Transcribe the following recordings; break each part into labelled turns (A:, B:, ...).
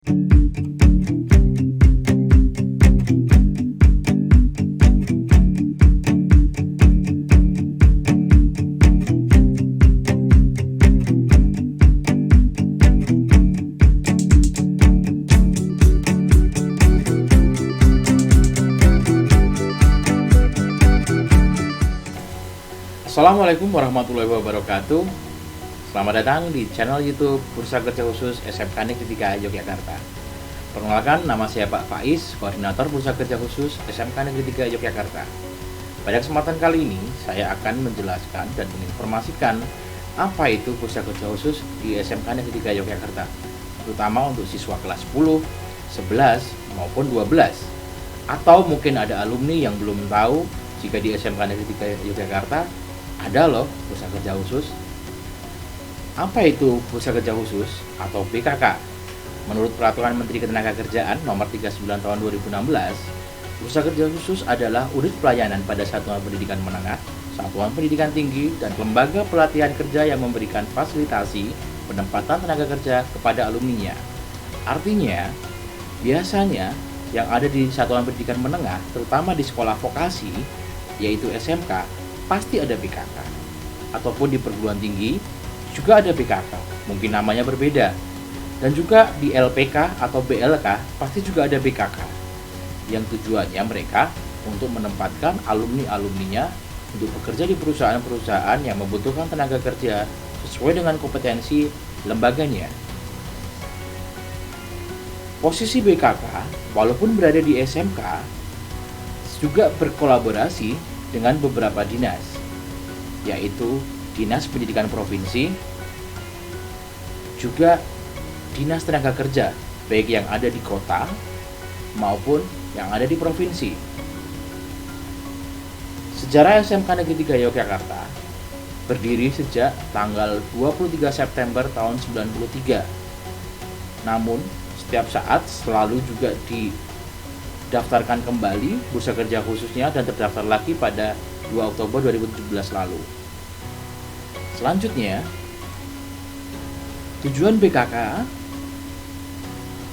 A: Assalamualaikum warahmatullahi wabarakatuh. Selamat datang di channel YouTube Bursa Kerja Khusus SMK Negeri 3 Yogyakarta. Perkenalkan, nama saya Pak Faiz, Koordinator Bursa Kerja Khusus SMK Negeri 3 Yogyakarta. Pada kesempatan kali ini, saya akan menjelaskan dan menginformasikan apa itu Bursa Kerja Khusus di SMK Negeri 3 Yogyakarta, terutama untuk siswa kelas 10, 11, maupun 12. Atau mungkin ada alumni yang belum tahu jika di SMK Negeri 3 Yogyakarta ada loh Bursa Kerja Khusus. Apa itu Bursa Kerja Khusus atau BKK? Menurut Peraturan Menteri Ketenagakerjaan Nomor 39 Tahun 2016, Bursa Kerja Khusus adalah unit pelayanan pada satuan pendidikan menengah, satuan pendidikan tinggi, dan lembaga pelatihan kerja yang memberikan fasilitasi penempatan tenaga kerja kepada alumninya. Artinya, biasanya yang ada di satuan pendidikan menengah, terutama di sekolah vokasi, yaitu SMK, pasti ada BKK, ataupun di perguruan tinggi juga ada BKK, mungkin namanya berbeda. Dan juga di LPK atau BLK pasti juga ada BKK, yang tujuannya mereka untuk menempatkan alumni-alumninya untuk bekerja di perusahaan-perusahaan yang membutuhkan tenaga kerja sesuai dengan kompetensi lembaganya. Posisi BKK walaupun berada di SMK juga berkolaborasi dengan beberapa dinas, yaitu Dinas Pendidikan Provinsi, juga Dinas Tenaga Kerja, baik yang ada di kota maupun yang ada di provinsi. Sejarah SMK Negeri 3 Yogyakarta berdiri sejak tanggal 23 September tahun 93. Namun, setiap saat selalu juga didaftarkan kembali Bursa Kerja Khususnya dan terdaftar lagi pada 2 Oktober 2017 lalu. Selanjutnya, tujuan BKK.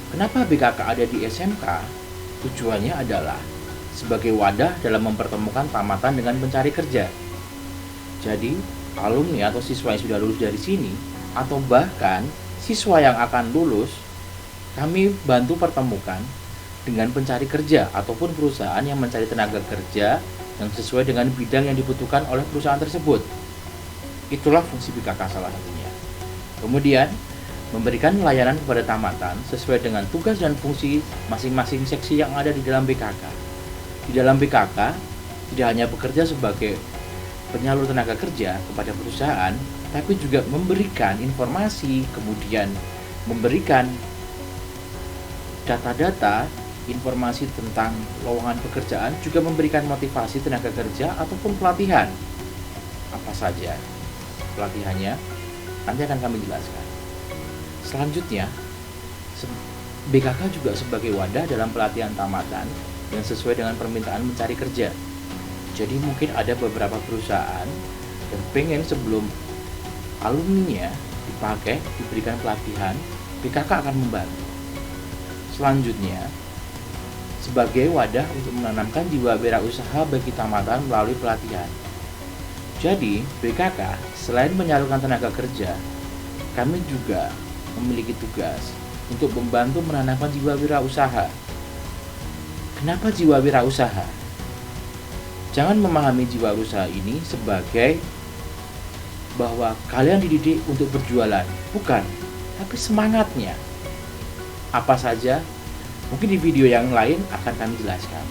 A: Kenapa BKK ada di SMK? Tujuannya adalah sebagai wadah dalam mempertemukan tamatan dengan pencari kerja. Jadi, alumni atau siswa yang sudah lulus dari sini, atau bahkan siswa yang akan lulus, kami bantu pertemukan dengan pencari kerja ataupun perusahaan yang mencari tenaga kerja yang sesuai dengan bidang yang dibutuhkan oleh perusahaan tersebut. Itulah fungsi BKK salah satunya. Kemudian, memberikan layanan kepada tamatan sesuai dengan tugas dan fungsi masing-masing seksi yang ada di dalam BKK. Di dalam BKK, tidak hanya bekerja sebagai penyalur tenaga kerja kepada perusahaan, tapi juga memberikan informasi, kemudian memberikan data-data, informasi tentang lowongan pekerjaan, juga memberikan motivasi tenaga kerja ataupun pelatihan. Apa saja pelatihannya? Nanti akan kami jelaskan. Selanjutnya, BKK juga sebagai wadah dalam pelatihan tamatan yang sesuai dengan permintaan mencari kerja. Jadi mungkin ada beberapa perusahaan yang pengen sebelum alumninya dipakai, diberikan pelatihan, BKK akan membantu. Selanjutnya, sebagai wadah untuk menanamkan jiwa wirausaha bagi tamatan melalui pelatihan. Jadi, BKK selain menyalurkan tenaga kerja, kami juga memiliki tugas untuk membantu menanamkan jiwa wirausaha. Kenapa jiwa wirausaha? Jangan memahami jiwa usaha ini sebagai bahwa kalian dididik untuk berjualan, bukan, tapi semangatnya. Apa saja? Mungkin di video yang lain akan kami jelaskan.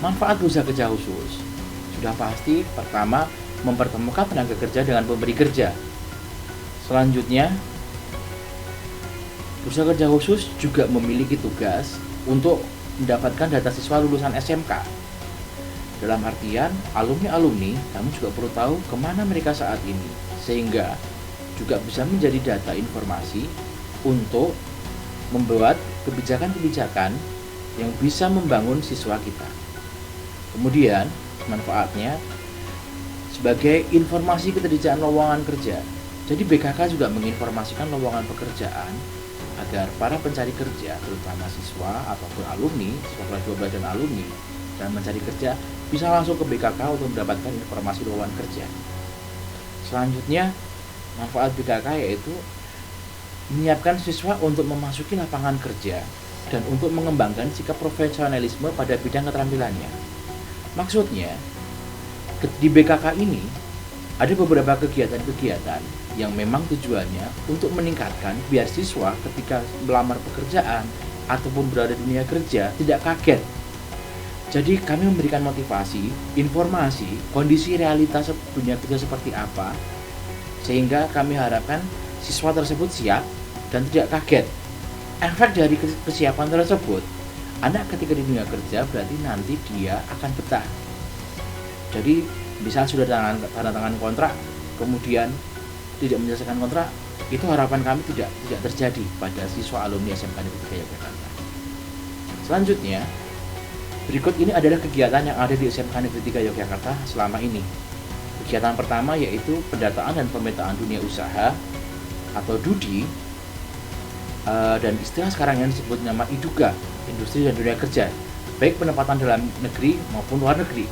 A: Manfaat Bursa Kerja Khusus sudah pasti, pertama, mempertemukan tenaga kerja dengan pemberi kerja. Selanjutnya, Bursa Kerja Khusus juga memiliki tugas untuk mendapatkan data siswa lulusan SMK. Dalam artian, alumni-alumni, kamu juga perlu tahu kemana mereka saat ini, sehingga juga bisa menjadi data informasi untuk membuat kebijakan-kebijakan yang bisa membangun siswa kita. Kemudian, manfaatnya sebagai informasi ketersediaan lowongan kerja. Jadi BKK juga menginformasikan lowongan pekerjaan agar para pencari kerja, terutama siswa ataupun alumni, siswa kelas 12 dan alumni, dan mencari kerja bisa langsung ke BKK untuk mendapatkan informasi lowongan kerja. Selanjutnya, manfaat BKK yaitu menyiapkan siswa untuk memasuki lapangan kerja dan untuk mengembangkan sikap profesionalisme pada bidang keterampilannya. Maksudnya, di BKK ini ada beberapa kegiatan-kegiatan yang memang tujuannya untuk meningkatkan biar siswa ketika melamar pekerjaan ataupun berada di dunia kerja tidak kaget. Jadi kami memberikan motivasi, informasi, kondisi realitas dunia kerja seperti apa, sehingga kami harapkan siswa tersebut siap dan tidak kaget. Efek dari kesiapan tersebut, anak ketika di dunia kerja berarti nanti dia akan betah. Jadi bisa sudah tanda tangan kontrak, kemudian tidak menyelesaikan kontrak, itu harapan kami tidak terjadi pada siswa alumni SMK Negeri 3 Yogyakarta. Selanjutnya, berikut ini adalah kegiatan yang ada di SMK Negeri 3 Yogyakarta selama ini. Kegiatan pertama yaitu pendataan dan pemetaan dunia usaha atau DUDI, dan istilah sekarang yang disebut nama IDUGA, Industri dan Dunia Kerja, baik penempatan dalam negeri maupun luar negeri.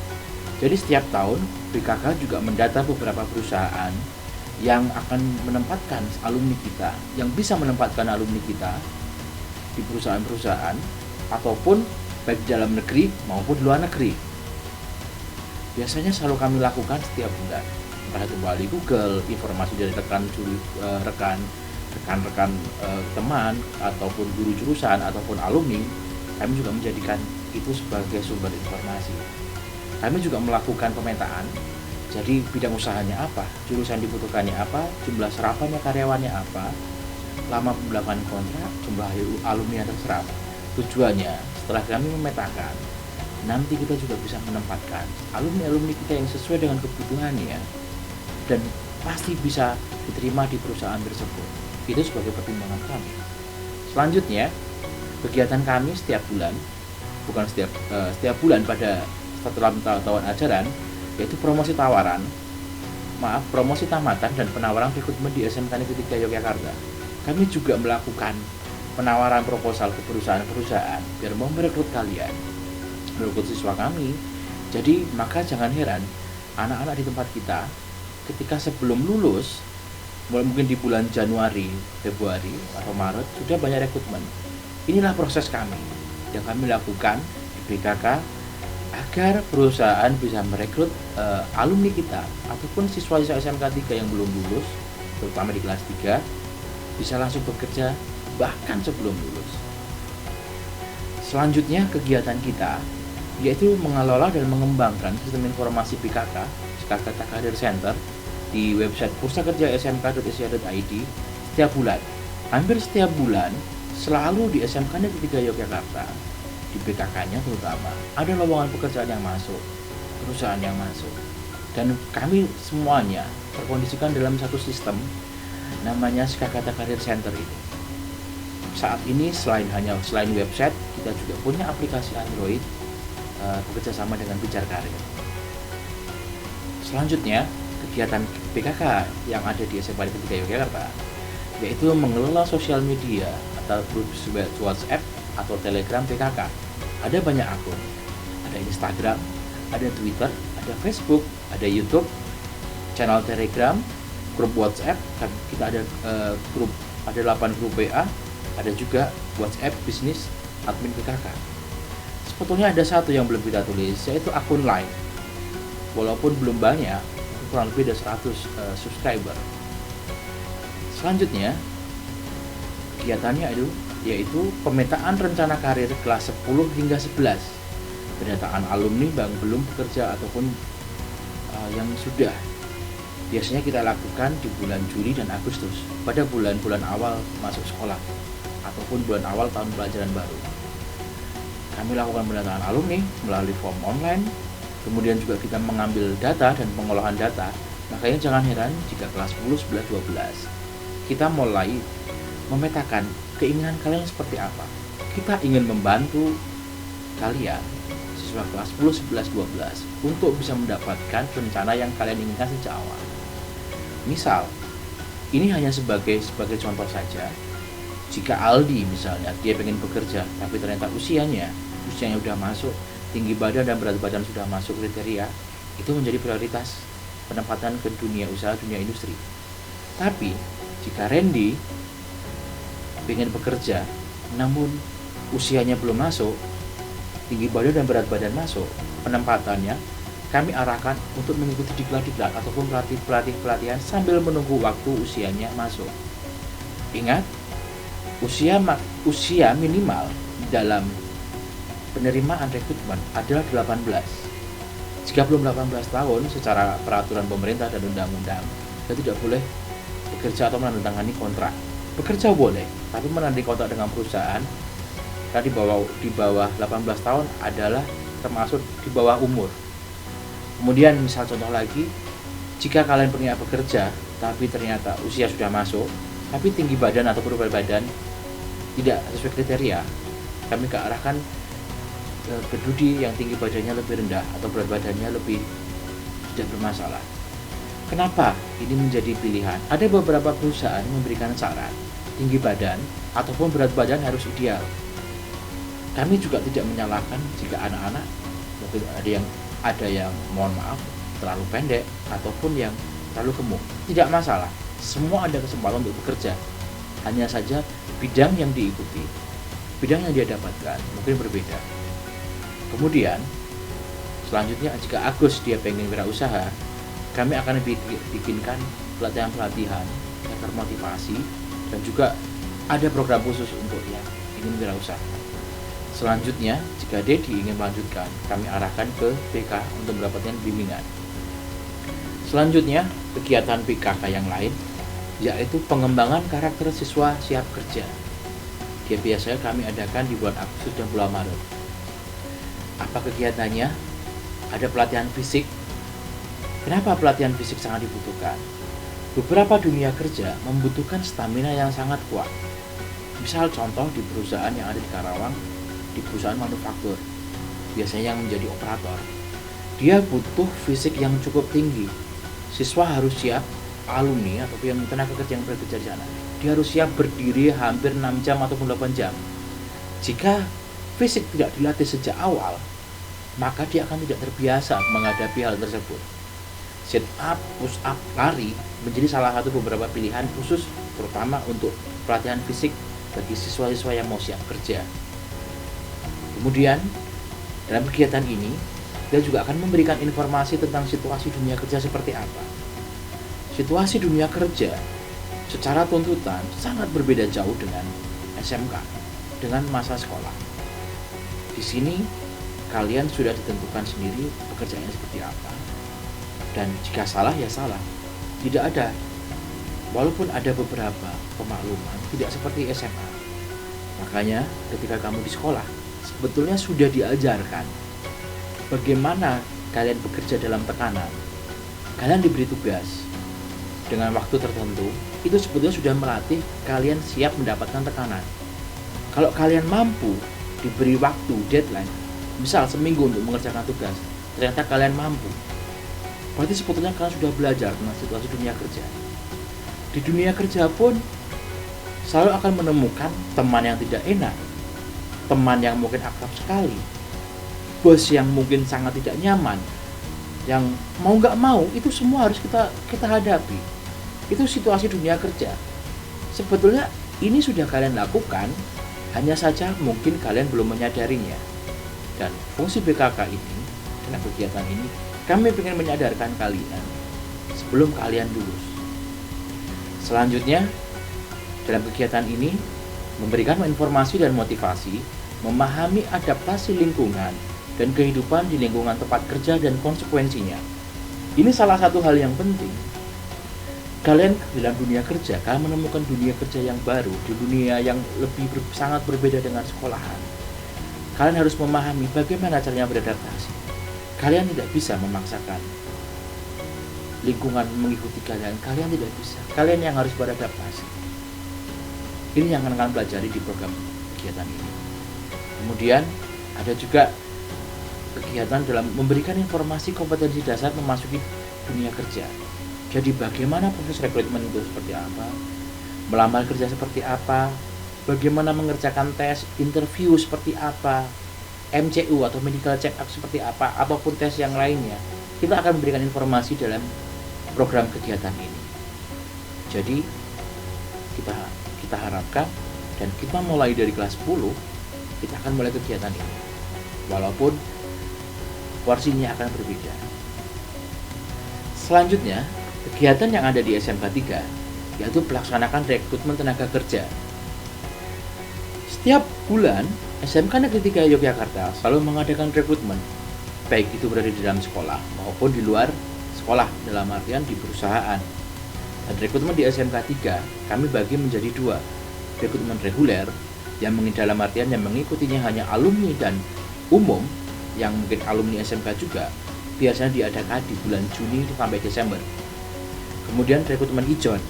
A: Jadi setiap tahun BKK juga mendata beberapa perusahaan yang akan menempatkan alumni kita, yang bisa menempatkan alumni kita di perusahaan-perusahaan ataupun baik di dalam negeri maupun di luar negeri. Biasanya selalu kami lakukan setiap bulan, entah itu melalui Google, informasi dari rekan-rekan teman ataupun guru jurusan ataupun alumni. Kami juga menjadikan itu sebagai sumber informasi. Kami juga melakukan pemetaan, jadi bidang usahanya apa, jurusan dibutuhkannya apa, jumlah serapannya, karyawannya apa, lama pembelakangan kontrak, jumlah alumni yang terserap. Tujuannya setelah kami memetakan, nanti kita juga bisa menempatkan alumni-alumni kita yang sesuai dengan kebutuhannya dan pasti bisa diterima di perusahaan tersebut. Itu sebagai pertimbangan kami. Selanjutnya, kegiatan kami setiap bulan, bukan setiap bulan pada setelah tahun ajaran, yaitu promosi tamatan dan penawaran rekrutmen di SMK Negeri 3 Yogyakarta. Kami juga melakukan penawaran proposal ke perusahaan-perusahaan biar mau merekrut kalian, merekrut siswa kami. Jadi maka jangan heran anak-anak di tempat kita ketika sebelum lulus, mungkin di bulan Januari, Februari atau Maret sudah banyak rekrutmen. Inilah proses kami yang kami lakukan di BKK agar perusahaan bisa merekrut alumni kita ataupun siswa-siswa SMK 3 yang belum lulus, terutama di kelas 3, bisa langsung bekerja bahkan sebelum lulus. Selanjutnya kegiatan kita yaitu mengelola dan mengembangkan sistem informasi PKK, Jakarta Career Center, di website bursakerja.smk.ac.id setiap bulan. Hampir setiap bulan selalu di SMK Negeri 3 Yogyakarta, di BKK-nya terutama, ada lowongan pekerjaan yang masuk, perusahaan yang masuk, dan kami semuanya terkondisikan dalam satu sistem namanya Jakarta Career Center ini. Saat ini selain website, kita juga punya aplikasi Android bekerja sama dengan Pijar Karir. Selanjutnya, kegiatan BKK yang ada di SMK Negeri 3 Yogyakarta yaitu mengelola sosial media atau grup WhatsApp atau Telegram BKK. Ada banyak akun, ada Instagram, ada Twitter, ada Facebook, ada YouTube, channel Telegram, grup WhatsApp. Kita ada ada 8 grup WA, ada juga WhatsApp bisnis admin BKK. Sebetulnya ada satu yang belum kita tulis, yaitu akun Line. Walaupun belum banyak, kurang lebih ada 100 subscriber. Selanjutnya, kegiatannya yaitu pemetaan rencana karir kelas 10 hingga 11. Pendataan alumni yang belum bekerja ataupun yang sudah. Biasanya kita lakukan di bulan Juli dan Agustus, pada bulan-bulan awal masuk sekolah ataupun bulan awal tahun pelajaran baru. Kami lakukan pendataan alumni melalui form online, kemudian juga kita mengambil data dan pengolahan data. Makanya jangan heran jika kelas 10, 11, 12 kita mulai memetakan keinginan kalian seperti apa. Kita ingin membantu kalian, siswa kelas 10, 11, 12 untuk bisa mendapatkan rencana yang kalian inginkan sejak awal. Misal, ini hanya sebagai contoh saja. Jika Aldi misalnya dia pengen bekerja tapi ternyata usianya sudah masuk, tinggi badan dan berat badan sudah masuk kriteria, itu menjadi prioritas penempatan ke dunia usaha, dunia industri. Tapi jika Randy pengen bekerja namun usianya belum masuk, tinggi badan dan berat badan masuk, penempatannya kami arahkan untuk mengikuti diklat-diklat ataupun pelatihan sambil menunggu waktu usianya masuk. Ingat, usia minimal dalam penerimaan rekrutmen adalah 18. Jika belum 18 tahun secara peraturan pemerintah dan undang-undang, kita tidak boleh bekerja atau menandatangani kontrak. Bekerja boleh, tapi menandatangani kontrak dengan perusahaan di bawah 18 tahun adalah termasuk di bawah umur. Kemudian misal contoh lagi, jika kalian pengen bekerja tapi ternyata usia sudah masuk, tapi tinggi badan atau berat badan tidak sesuai kriteria, kami kearahkan ke Dudi yang tinggi badannya lebih rendah atau berat badannya lebih tidak bermasalah. Kenapa ini menjadi pilihan? Ada beberapa perusahaan yang memberikan syarat tinggi badan ataupun berat badan harus ideal. Kami juga tidak menyalahkan jika anak-anak mungkin ada yang mohon maaf terlalu pendek ataupun yang terlalu gemuk. Tidak masalah, semua ada kesempatan untuk bekerja. Hanya saja bidang yang diikuti, bidang yang dia dapatkan mungkin berbeda. Kemudian selanjutnya jika Agus dia pengen wirausaha, kami akan bikinkan pelatihan-pelatihan yang termotivasi dan juga ada program khusus untuk yang ingin wirausaha. Selanjutnya, jika Dedi ingin melanjutkan, kami arahkan ke BK untuk mendapatkan bimbingan. Selanjutnya, kegiatan PKK yang lain, yaitu pengembangan karakter siswa siap kerja. Dia biasanya kami adakan di bulan Agustus dan bulan Maret. Apa kegiatannya? Ada pelatihan fisik. Kenapa pelatihan fisik sangat dibutuhkan? Beberapa dunia kerja membutuhkan stamina yang sangat kuat. Misal contoh di perusahaan yang ada di Karawang, di perusahaan manufaktur, biasanya yang menjadi operator, dia butuh fisik yang cukup tinggi. Siswa harus siap, alumni atau yang tenaga kerja yang bekerja di sana, dia harus siap berdiri hampir 6 jam ataupun 8 jam. Jika fisik tidak dilatih sejak awal, maka dia akan tidak terbiasa menghadapi hal tersebut. Sit up, push up, lari menjadi salah satu beberapa pilihan khusus terutama untuk pelatihan fisik bagi siswa-siswa yang mau siap kerja. Kemudian, dalam kegiatan ini, kita juga akan memberikan informasi tentang situasi dunia kerja seperti apa. Situasi dunia kerja secara tuntutan sangat berbeda jauh dengan SMK, dengan masa sekolah. Di sini, kalian sudah ditentukan sendiri pekerjaannya seperti apa. Dan jika salah, ya salah. Tidak ada, walaupun ada beberapa pemakluman, tidak seperti SMA. Makanya, ketika kamu di sekolah, sebetulnya sudah diajarkan bagaimana kalian bekerja dalam tekanan. Kalian diberi tugas dengan waktu tertentu, itu sebetulnya sudah melatih kalian siap mendapatkan tekanan. Kalau kalian mampu diberi waktu, deadline, misal seminggu untuk mengerjakan tugas, ternyata kalian mampu, berarti sebetulnya kalian sudah belajar tentang situasi dunia kerja. Di dunia kerja pun selalu akan menemukan teman yang tidak enak, teman yang mungkin akrab sekali, bos yang mungkin sangat tidak nyaman, yang mau nggak mau itu semua harus kita hadapi. Itu situasi dunia kerja. Sebetulnya ini sudah kalian lakukan, hanya saja mungkin kalian belum menyadarinya. Dan fungsi BKK ini, dengan kegiatan ini, kami ingin menyadarkan kalian sebelum kalian lulus. Selanjutnya, dalam kegiatan ini, memberikan informasi dan motivasi, memahami adaptasi lingkungan dan kehidupan di lingkungan tempat kerja dan konsekuensinya. Ini salah satu hal yang penting. Kalian dalam dunia kerja, kalian menemukan dunia kerja yang baru, di dunia yang sangat berbeda dengan sekolahan. Kalian harus memahami bagaimana caranya beradaptasi. Kalian tidak bisa memaksakan lingkungan mengikuti kalian tidak bisa. Kalian yang harus beradaptasi. Ini yang akan kalian pelajari di program kegiatan ini. Kemudian ada juga kegiatan dalam memberikan informasi kompetensi dasar memasuki dunia kerja. Jadi bagaimana proses rekrutmen itu seperti apa, melamar kerja seperti apa, bagaimana mengerjakan tes, interview seperti apa, MCU atau medical check up seperti apa, ataupun tes yang lainnya, kita akan memberikan informasi dalam program kegiatan ini. Jadi kita harapkan, dan kita mulai dari kelas 10 kita akan mulai kegiatan ini, walaupun porsinya akan berbeda. Selanjutnya, kegiatan yang ada di SMK 3 yaitu pelaksanakan rekrutmen tenaga kerja. Setiap bulan, SMK Negeri 3 Yogyakarta selalu mengadakan rekrutmen, baik itu berada di dalam sekolah maupun di luar sekolah, dalam artian di perusahaan. Dan rekrutmen di SMK 3 kami bagi menjadi dua. Rekrutmen reguler, yang dalam artian yang mengikutinya hanya alumni dan umum, yang mungkin alumni SMK juga, biasanya diadakan di bulan Juni sampai Desember. Kemudian rekrutmen ijon.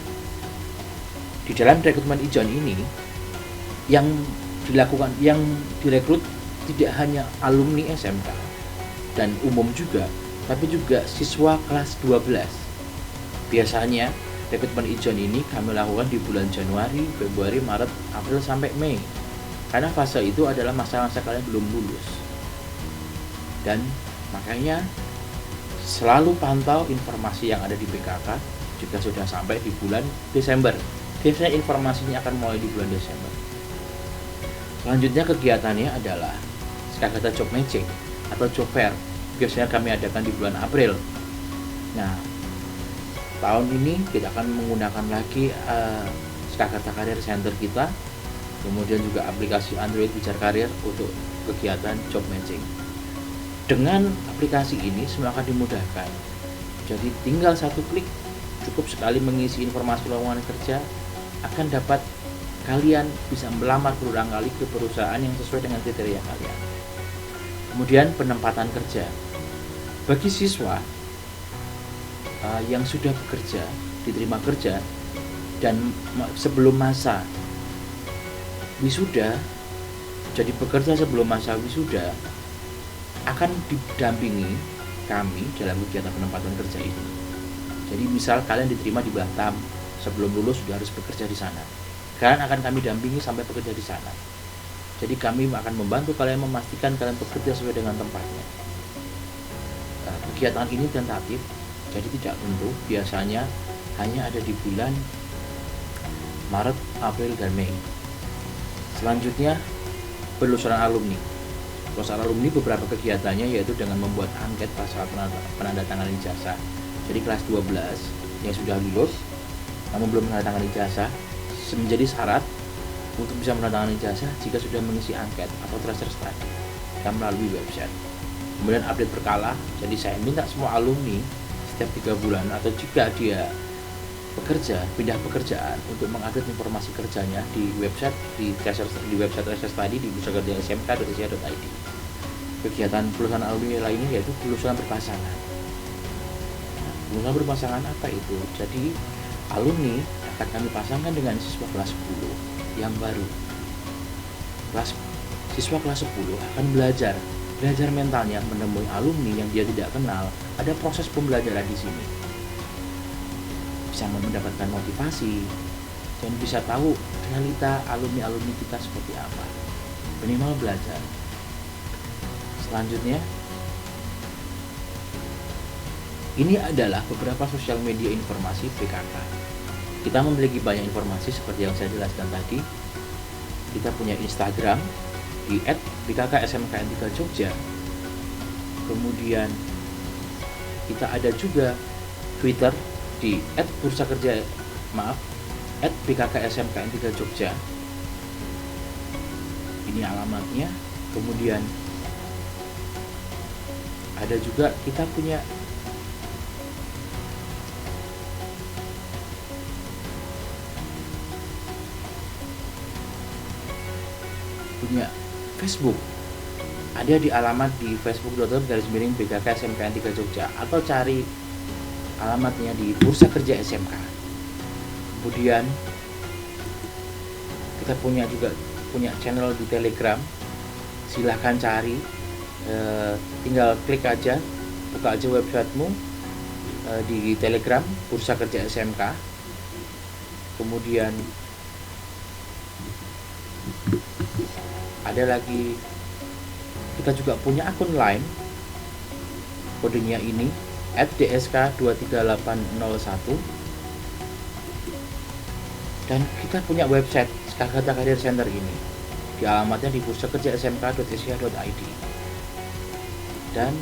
A: Di dalam rekrutmen ijon ini, yang direkrut tidak hanya alumni SMK dan umum juga, tapi juga siswa kelas 12. Biasanya rekrutmen ijon ini kami lakukan di bulan Januari, Februari, Maret, April sampai Mei, karena fase itu adalah masa-masa kalian belum lulus. Dan makanya selalu pantau informasi yang ada di PKK juga sudah sampai di bulan Desember. Biasanya informasinya akan mulai di bulan Desember. Selanjutnya kegiatannya adalah Skagata Job Matching atau Job Fair. Biasanya kami adakan di bulan April. Nah, tahun ini kita akan menggunakan lagi Skagata Career Center kita, kemudian juga aplikasi Android Bicar Career untuk kegiatan job matching. Dengan aplikasi ini semua akan dimudahkan. Jadi tinggal satu klik, cukup sekali mengisi informasi lowongan kerja, akan dapat kalian bisa melamar berulang kali ke perusahaan yang sesuai dengan kriteria kalian. Kemudian penempatan kerja. Bagi siswa yang sudah bekerja, diterima kerja, dan sebelum masa wisuda, jadi bekerja sebelum masa wisuda, akan didampingi kami dalam kegiatan penempatan kerja ini. Jadi misal kalian diterima di Batam, sebelum lulus sudah harus bekerja di sana. Kalian akan kami dampingi sampai bekerja di sana. Jadi kami akan membantu kalian memastikan kalian bekerja sesuai dengan tempatnya. Kegiatan ini tentatif, jadi tidak tentu. Biasanya hanya ada di bulan Maret, April, dan Mei. Selanjutnya, penelusuran alumni. Penelusuran alumni beberapa kegiatannya yaitu dengan membuat angket pasal penandatanganan ijazah. Jadi kelas 12 yang sudah lulus namun belum menandatangani ijazah, menjadi syarat untuk bisa menandatangani ijazah jika sudah mengisi angket atau tracer study dan melalui website. Kemudian update berkala, jadi saya minta semua alumni setiap 3 bulan atau jika dia bekerja, pindah pekerjaan, untuk mengupdate informasi kerjanya di website tracer study di bursakerja.smk.ac.id. Kegiatan penelusuran alumni lainnya yaitu penelusuran berpasangan. Penelusuran berpasangan apa itu? Jadi alumni akan kami pasangkan dengan siswa kelas 10 yang baru. Siswa kelas 10 akan belajar mentalnya, menemui alumni yang dia tidak kenal. Ada proses pembelajaran di sini. Bisa mendapatkan motivasi dan bisa tahu realita alumni kita seperti apa. Minimal belajar. Selanjutnya, ini adalah beberapa sosial media informasi PKK. Kita memiliki banyak informasi seperti yang saya jelaskan tadi. Kita punya Instagram di @bkkSMKN3 Jogja. Kemudian kita ada juga Twitter di @bkkSMKN3 Jogja. Ini alamatnya. Kemudian ada juga kita punya Facebook, ada di alamat di facebook.com/bkkSMKN3 Jogja, atau cari alamatnya di Bursa Kerja SMK. Kemudian kita juga punya channel di Telegram, silahkan cari, tinggal klik aja, buka aja websitemu di Telegram Bursa Kerja SMK. Kemudian Ada lagi, kita juga punya akun lain, kodenya ini @dsk23801, dan kita punya website Skagarta Career Center ini di alamatnya di bursakerja.smk.sia.id, dan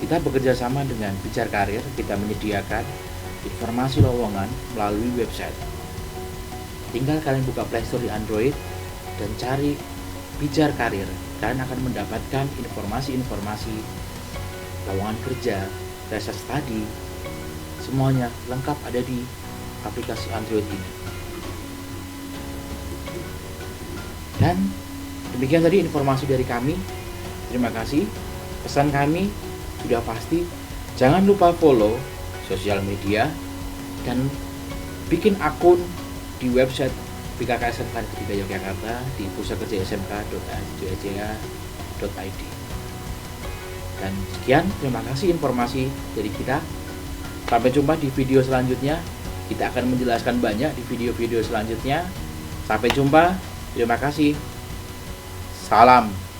A: kita bekerja sama dengan Pijar Karir. Kita menyediakan informasi lowongan melalui website. Tinggal kalian buka Playstore di Android dan cari Pijar Karir. Kalian akan mendapatkan informasi-informasi lowongan kerja, research study, semuanya lengkap ada di aplikasi Android ini. Dan demikian tadi informasi dari kami. Terima kasih. Pesan kami sudah pasti, jangan lupa follow sosial media dan bikin akun di website BKKSMK Negeri Yogyakarta di bursakerja.smk.id. Dan sekian, terima kasih informasi dari kita. Sampai jumpa di video selanjutnya. Kita akan menjelaskan banyak di video-video selanjutnya. Sampai jumpa. Terima kasih. Salam.